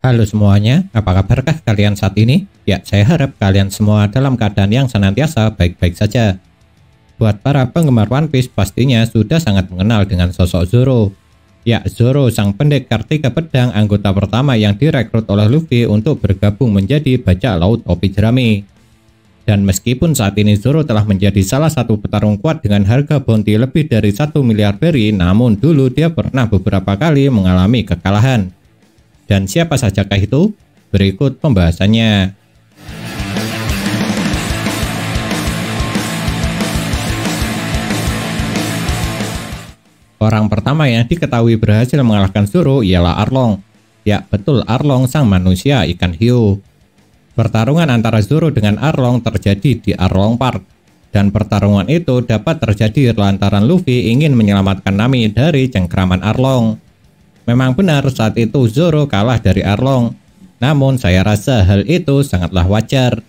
Halo semuanya, apa kabarkah kalian saat ini? Ya, saya harap kalian semua dalam keadaan yang senantiasa baik-baik saja. Buat para penggemar One Piece pastinya sudah sangat mengenal dengan sosok Zoro. Ya, Zoro sang pendekar tiga pedang anggota pertama yang direkrut oleh Luffy untuk bergabung menjadi bajak laut topi jerami. Dan meskipun saat ini Zoro telah menjadi salah satu petarung kuat dengan harga bounty lebih dari 1 miliar berry, namun dulu dia pernah beberapa kali mengalami kekalahan. Dan siapa sajakah itu? Berikut pembahasannya. Orang pertama yang diketahui berhasil mengalahkan Zoro ialah Arlong. Ya, betul, Arlong sang manusia ikan hiu. Pertarungan antara Zoro dengan Arlong terjadi di Arlong Park. Dan pertarungan itu dapat terjadi lantaran Luffy ingin menyelamatkan Nami dari cengkraman Arlong. Memang benar saat itu Zoro kalah dari Arlong. Namun saya rasa hal itu sangatlah wajar.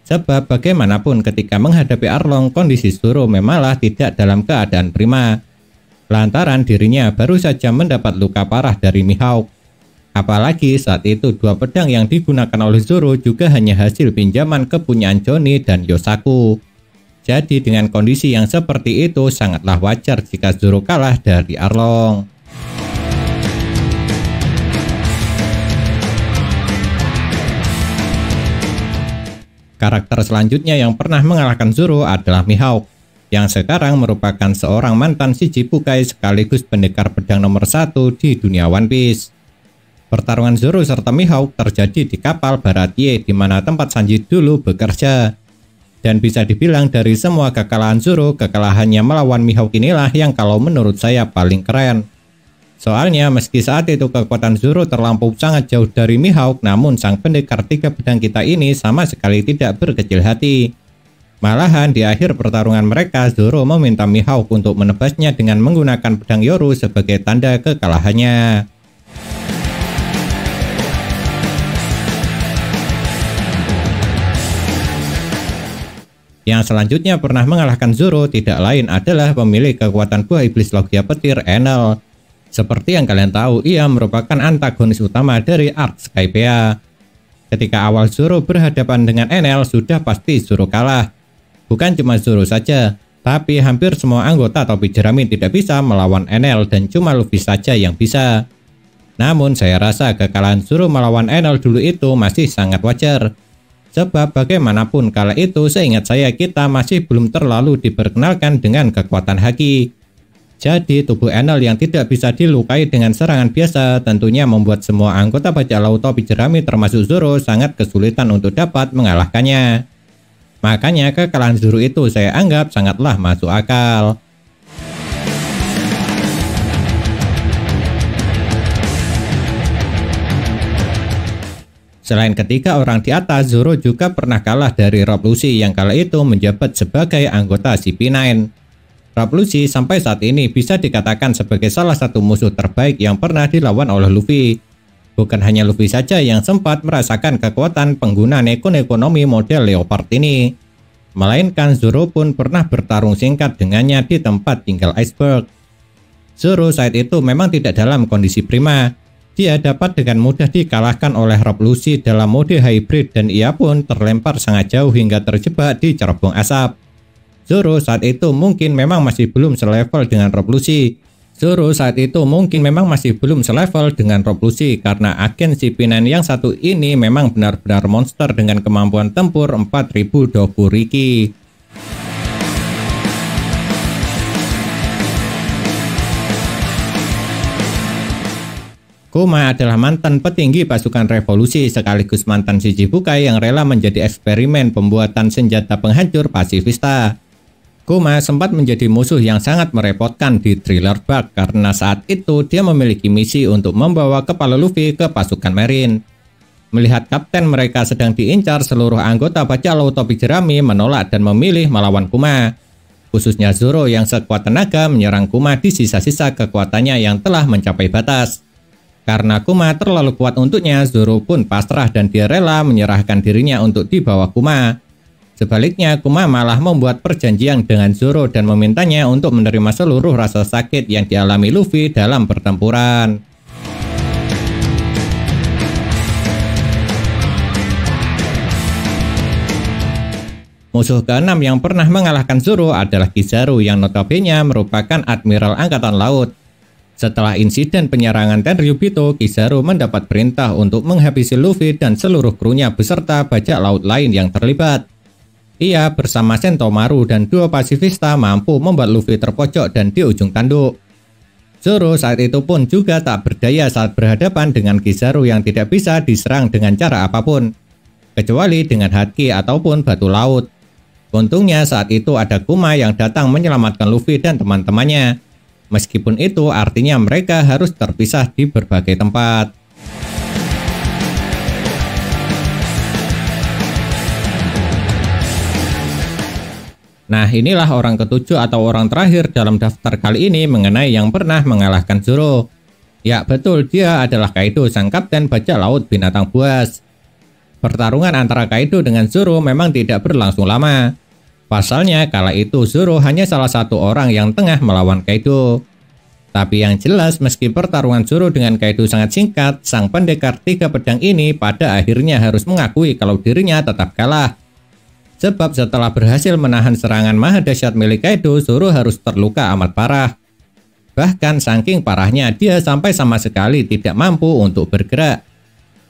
Sebab bagaimanapun ketika menghadapi Arlong, kondisi Zoro memanglah tidak dalam keadaan prima. Lantaran dirinya baru saja mendapat luka parah dari Mihawk. Apalagi saat itu dua pedang yang digunakan oleh Zoro juga hanya hasil pinjaman kepunyaan Johnny dan Yosaku. Jadi dengan kondisi yang seperti itu sangatlah wajar jika Zoro kalah dari Arlong. Karakter selanjutnya yang pernah mengalahkan Zoro adalah Mihawk, yang sekarang merupakan seorang mantan Shichibukai sekaligus pendekar pedang nomor 1 di dunia One Piece. Pertarungan Zoro serta Mihawk terjadi di kapal Baratie di mana tempat Sanji dulu bekerja. Dan bisa dibilang dari semua kekalahan Zoro, kekalahannya melawan Mihawk inilah yang kalau menurut saya paling keren. Soalnya meski saat itu kekuatan Zoro terlampau sangat jauh dari Mihawk, namun sang pendekar tiga pedang kita ini sama sekali tidak berkecil hati. Malahan di akhir pertarungan mereka, Zoro meminta Mihawk untuk menebasnya dengan menggunakan pedang Yoru sebagai tanda kekalahannya. Yang selanjutnya pernah mengalahkan Zoro tidak lain adalah pemilik kekuatan buah iblis logia petir, Enel. Seperti yang kalian tahu, ia merupakan antagonis utama dari arc Skypiea. Ketika awal Zoro berhadapan dengan Enel, sudah pasti Zoro kalah. Bukan cuma Zoro saja, tapi hampir semua anggota topi jerami tidak bisa melawan Enel dan cuma Luffy saja yang bisa. Namun saya rasa kekalahan Zoro melawan Enel dulu itu masih sangat wajar. Sebab bagaimanapun kala itu seingat saya kita masih belum terlalu diperkenalkan dengan kekuatan haki. Jadi tubuh Enel yang tidak bisa dilukai dengan serangan biasa tentunya membuat semua anggota bajak laut topi jerami termasuk Zoro sangat kesulitan untuk dapat mengalahkannya. Makanya kekalahan Zoro itu saya anggap sangatlah masuk akal. Selain ketiga orang di atas, Zoro juga pernah kalah dari Rob Lucci yang kala itu menjabat sebagai anggota CP9. Rob Lucci sampai saat ini bisa dikatakan sebagai salah satu musuh terbaik yang pernah dilawan oleh Luffy. Bukan hanya Luffy saja yang sempat merasakan kekuatan pengguna ekonomi model Leopard ini. Melainkan Zoro pun pernah bertarung singkat dengannya di tempat tinggal Iceberg. Zoro saat itu memang tidak dalam kondisi prima. Dia dapat dengan mudah dikalahkan oleh Rob Lucci dalam mode hybrid dan ia pun terlempar sangat jauh hingga terjebak di cerobong asap. Zoro saat itu mungkin memang masih belum selevel dengan Rob Lucci. Karena agen CP9 yang satu ini memang benar-benar monster dengan kemampuan tempur 4000 Dofu Riki. Kuma adalah mantan petinggi pasukan revolusi sekaligus mantan Shichibukai yang rela menjadi eksperimen pembuatan senjata penghancur pasifista. Kuma sempat menjadi musuh yang sangat merepotkan di Thriller Bark karena saat itu dia memiliki misi untuk membawa kepala Luffy ke pasukan Marine. Melihat kapten mereka sedang diincar, seluruh anggota bajak laut topi jerami menolak dan memilih melawan Kuma. Khususnya Zoro yang sekuat tenaga menyerang Kuma di sisa-sisa kekuatannya yang telah mencapai batas. Karena Kuma terlalu kuat untuknya, Zoro pun pasrah dan dia rela menyerahkan dirinya untuk dibawa Kuma. Sebaliknya, Kuma malah membuat perjanjian dengan Zoro dan memintanya untuk menerima seluruh rasa sakit yang dialami Luffy dalam pertempuran. Musuh keenam yang pernah mengalahkan Zoro adalah Kizaru yang notabene merupakan Admiral Angkatan Laut. Setelah insiden penyerangan Tenryubito, Kizaru mendapat perintah untuk menghabisi Luffy dan seluruh krunya beserta bajak laut lain yang terlibat. Ia bersama Sentomaru dan dua pasifista mampu membuat Luffy terpojok dan di ujung tanduk. Zoro saat itu pun juga tak berdaya saat berhadapan dengan Kizaru yang tidak bisa diserang dengan cara apapun, kecuali dengan haki ataupun batu laut. Untungnya saat itu ada Kuma yang datang menyelamatkan Luffy dan teman-temannya. Meskipun itu artinya mereka harus terpisah di berbagai tempat. Nah, inilah orang ketujuh atau orang terakhir dalam daftar kali ini mengenai yang pernah mengalahkan Zoro. Ya betul, dia adalah Kaido, sang kapten bajak laut binatang buas. Pertarungan antara Kaido dengan Zoro memang tidak berlangsung lama. Pasalnya kala itu Zoro hanya salah satu orang yang tengah melawan Kaido. Tapi yang jelas meski pertarungan Zoro dengan Kaido sangat singkat, sang pendekar tiga pedang ini pada akhirnya harus mengakui kalau dirinya tetap kalah. Sebab setelah berhasil menahan serangan maha dahsyat milik Kaido, Zoro harus terluka amat parah. Bahkan saking parahnya dia sampai sama sekali tidak mampu untuk bergerak.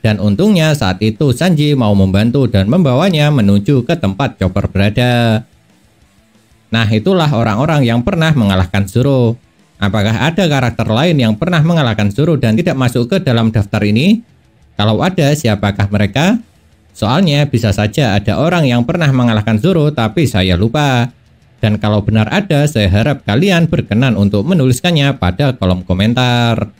Dan untungnya saat itu Sanji mau membantu dan membawanya menuju ke tempat Chopper berada. Nah, itulah orang-orang yang pernah mengalahkan Zoro. Apakah ada karakter lain yang pernah mengalahkan Zoro dan tidak masuk ke dalam daftar ini? Kalau ada, siapakah mereka? Soalnya bisa saja ada orang yang pernah mengalahkan Zoro tapi saya lupa. Dan kalau benar ada, saya harap kalian berkenan untuk menuliskannya pada kolom komentar.